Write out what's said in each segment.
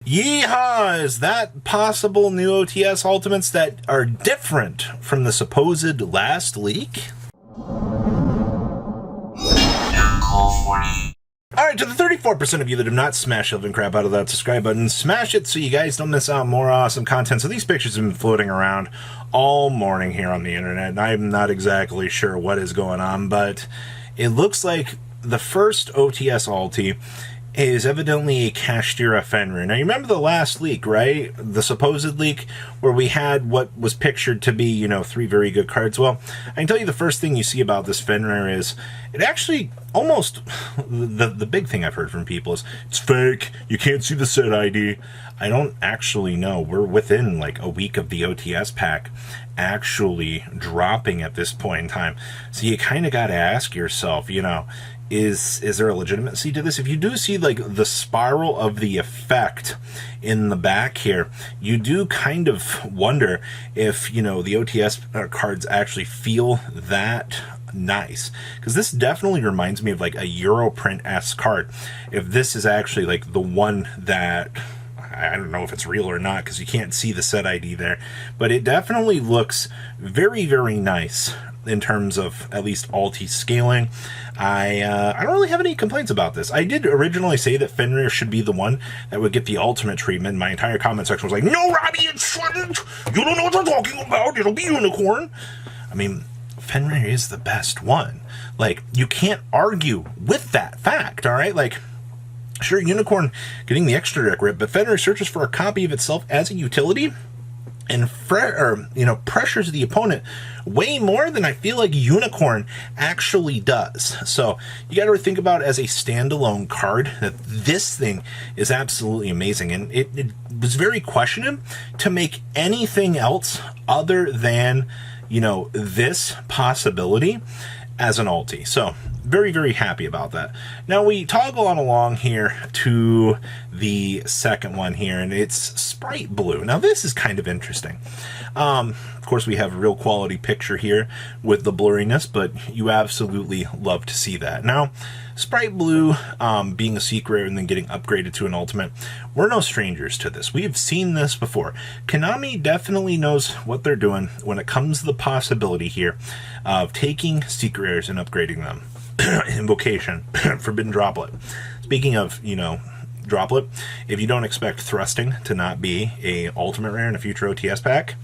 Yeehaw! Is that possible new OTS ultimates that are different from the supposed last leak? Alright, to the 34% of you that have not smashed the crap out of that subscribe button, smash it so you guys don't miss out on more awesome content. So these pictures have been floating around all morning here on the internet, and I'm not exactly sure what is going on, but it looks like the first OTS ulti is evidently a Kashtira Fenrir. Now, you remember the last leak, right? The supposed leak where we had what was pictured to be, 3 very good cards. Well, I can tell you the first thing you see about this Fenrir is it actually almost, the big thing I've heard from people is, it's fake, you can't see the set ID. I don't actually know. We're within like a week of the OTS pack actually dropping at this point in time. So you kind of got to ask yourself, is there a legitimacy to this? If you do see like the spiral of the effect in the back here, you do kind of wonder if, the OTS cards actually feel that nice, because this definitely reminds me of like a Europrint-esque card. If this is actually like the one that, I don't know if it's real or not because you can't see the set ID there, but it definitely looks very, very nice in terms of at least ulti scaling. I don't really have any complaints about this. I did originally say that Fenrir should be the one that would get the ultimate treatment. My entire comment section was like, no, Robbie, it shouldn't. You don't know what you're talking about. It'll be Unicorn. I mean, Fenrir is the best one. Like, you can't argue with that fact, all right? Like, sure, Unicorn getting the extra deck rip, but Fenrir searches for a copy of itself as a utility and pressures the opponent way more than I feel like Unicorn actually does. So you got to think about it as a standalone card, that this thing is absolutely amazing. And it was very questionable to make anything else other than, this possibility as an ulti. So very, very happy about that. Now we toggle on along here to the second one here, and it's Sprite Blue. Now this is kind of interesting. Of course, we have a real quality picture here with the blurriness, but you absolutely love to see that. Now, Sprite Blue being a secret and then getting upgraded to an ultimate, we're no strangers to this. We have seen this before. Konami definitely knows what they're doing when it comes to the possibility here of taking secret rares and upgrading them. Invocation, Forbidden Droplet. Speaking of, Droplet, if you don't expect Thrusting to not be a ultimate rare in a future OTS pack,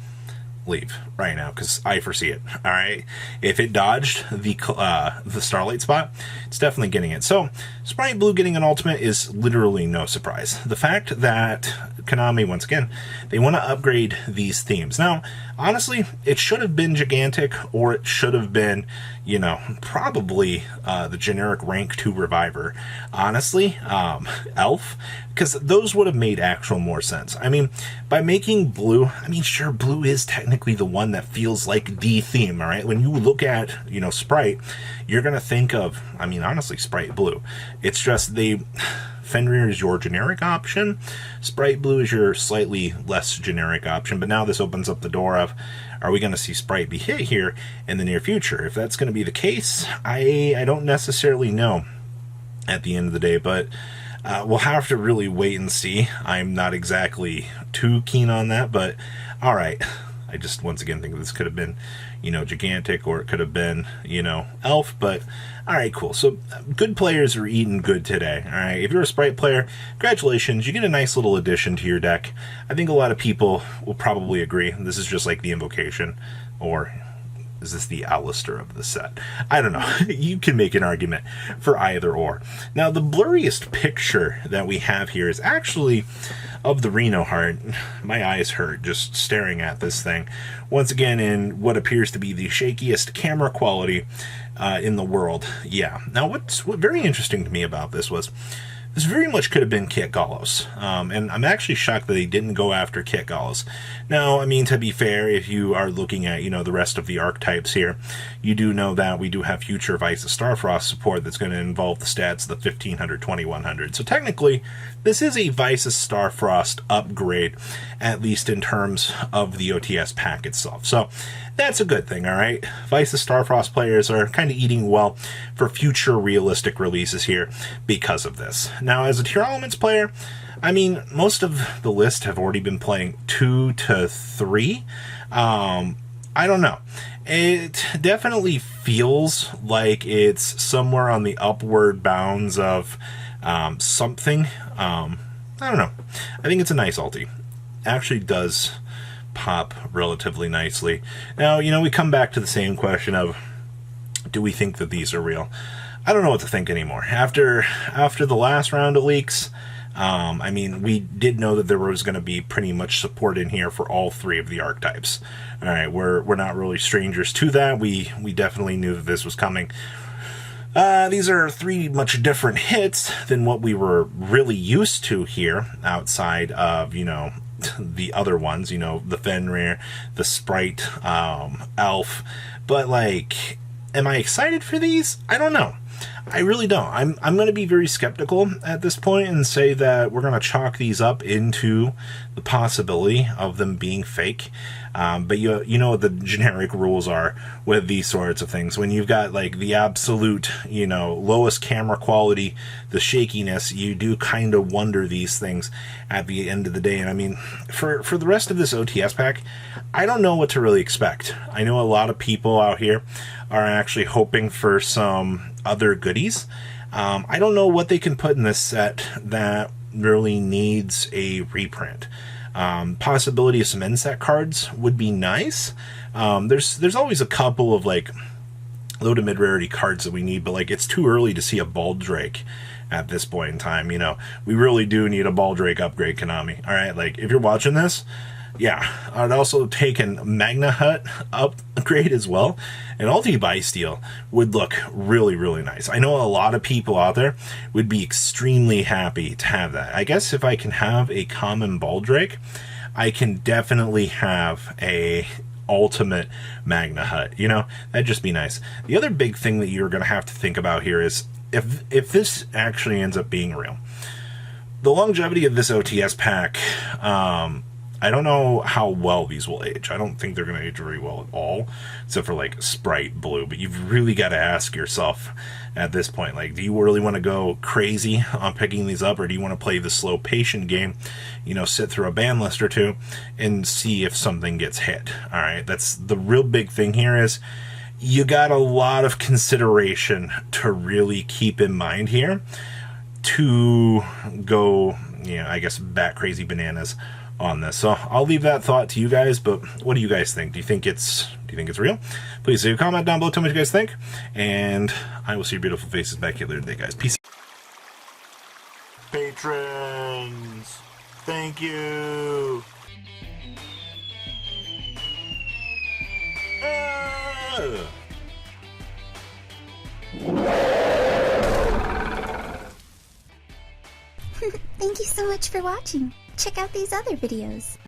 leave right now, because I foresee it. All right, if it dodged the Starlight spot, it's definitely getting it. So Sprite Blue getting an ultimate is literally no surprise. The fact that Konami, once again, they want to upgrade these themes. Now, honestly, it should have been Gigantic, or it should have been, probably the generic rank 2 Reviver. Honestly, Elf, because those would have made actual more sense. I mean, by making Blue, sure, Blue is technically the one that feels like the theme, all right? When you look at, Sprite, you're going to think of, honestly, Sprite Blue. It's just Fenrir is your generic option. Sprite Blue is your slightly less generic option. But now this opens up the door of, are we going to see Sprite be hit here in the near future? If that's going to be the case, I don't necessarily know at the end of the day. But we'll have to really wait and see. I'm not exactly too keen on that. But all right. I just, once again, think this could have been, Gigantic, or it could have been, Elf, but all right, cool. So good players are eating good today, all right? If you're a Sprite player, congratulations. You get a nice little addition to your deck. I think a lot of people will probably agree. This is just like the Invocation, or is this the Alistair of the set? I don't know. You can make an argument for either or. Now, the blurriest picture that we have here is actually of the Reno Heart. My eyes hurt just staring at this thing. Once again, in what appears to be the shakiest camera quality in the world. Yeah. Now, what's very interesting to me about this was, this very much could have been Kit Gallos. And I'm actually shocked that they didn't go after Kit Gallos. Now, to be fair, if you are looking at, the rest of the archetypes here, you do know that we do have future Vice of Starfrost support that's going to involve the stats of the 1500, 2100. So technically, this is a Vice of Starfrost upgrade, at least in terms of the OTS pack itself. So that's a good thing, all right? Vice of Starfrost players are kind of eating well for future realistic releases here because of this. Now, as a Tier Elements player, I mean, most of the list have already been playing 2 to 3. I don't know. It definitely feels like it's somewhere on the upward bounds of something. I don't know. I think it's a nice ulti. Actually does pop relatively nicely. Now, we come back to the same question of, do we think that these are real? I don't know what to think anymore. After the last round of leaks, I mean, we did know that there was going to be pretty much support in here for all 3 of the archetypes. All right, we're not really strangers to that. We definitely knew that this was coming. These are 3 much different hits than what we were really used to here, outside of, the other ones, the Fenrir, the Sprite, Elf. But, like, am I excited for these? I don't know. I really don't. I'm going to be very skeptical at this point and say that we're going to chalk these up into the possibility of them being fake. But you know what the generic rules are with these sorts of things. When you've got like the absolute, lowest camera quality, the shakiness, you do kind of wonder these things at the end of the day. And I mean, for the rest of this OTS pack, I don't know what to really expect. I know a lot of people out here are actually hoping for some other goodies. I don't know what they can put in this set that really needs a reprint. Possibility of some end set cards would be nice. There's always a couple of like low to mid rarity cards that we need, but like it's too early to see a Baldrake at this point in time. We really do need a Baldrake upgrade, Konami. All right, like if you're watching this, yeah, I'd also take a Magna Hut upgrade as well. An Ulti Bysteel would look really, really nice. I know a lot of people out there would be extremely happy to have that. I guess if I can have a common Baldrake, I can definitely have a ultimate Magna Hut. That'd just be nice. The other big thing that you're going to have to think about here is if this actually ends up being real, the longevity of this OTS pack, I don't know how well these will age. I don't think they're going to age very well at all, except for like Sprite Blue. But you've really got to ask yourself at this point, like, do you really want to go crazy on picking these up, or do you want to play the slow, patient game, sit through a ban list or 2 and see if something gets hit? All right, that's the real big thing here is you got a lot of consideration to really keep in mind here to go, I guess, bat crazy bananas on this. So I'll leave that thought to you guys, but what do you guys think? Do you think it's real? Please leave a comment down below, tell me what you guys think, and I will see your beautiful faces back here later today, guys. Peace. Patrons, thank you. Thank you so much for watching. Check out these other videos.